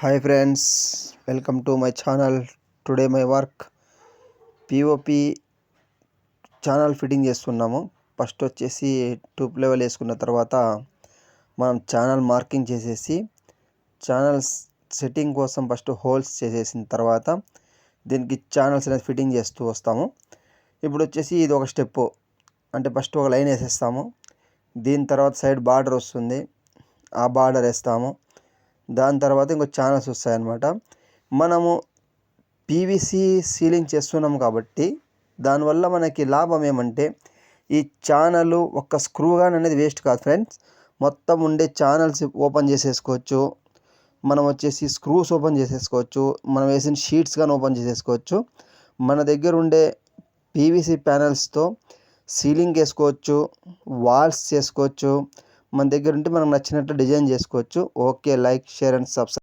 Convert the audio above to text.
Hi friends, welcome to my channel. Today my work POP channel fitting చేస్తున్నాము. First వచ్చేసి tube level వేసుకున్న తర్వాత మనం ఛానల్ మార్కింగ్ చేసేసి ఛానల్ సెట్టింగ్ కోసం ఫస్ట్ హోల్స్ చేసేసిన తర్వాత దీనికి ఛానల్స్ అనేది ఫిట్టింగ్ చేస్తూ వస్తాము. ఇప్పుడు వచ్చేసి ఇది ఒక స్టెప్, అంటే ఫస్ట్ ఒక లైన్ వేసేస్తాము. దీని తర్వాత సైడ్ బార్డర్ వస్తుంది, ఆ బార్డర్ వేస్తాము. దాని తర్వాత ఇంకో ఛానల్స్ వస్తాయన్నమాట. మనము పీవీసీ సీలింగ్ చేస్తున్నాం కాబట్టి దానివల్ల మనకి లాభం ఏమంటే ఈ ఛానల్ ఒక్క స్క్రూ గాన్ అనేది వేస్ట్ కాదు ఫ్రెండ్స్. మొత్తం ఉండే ఛానల్స్ ఓపెన్ చేసేసుకోవచ్చు, మనం వచ్చేసి స్క్రూస్ ఓపెన్ చేసేసుకోవచ్చు, మనం వేసిన షీట్స్ కానీ ఓపెన్ చేసేసుకోవచ్చు. మన దగ్గర ఉండే పీవీసీ ప్యానల్స్తో సీలింగ్ వేసుకోవచ్చు, వాల్స్ చేసుకోవచ్చు. మన దగ్గర ఉంటే మనకు నచ్చినట్లు డిజైన్ చేసుకోవచ్చు. Okay, like, share and subscribe.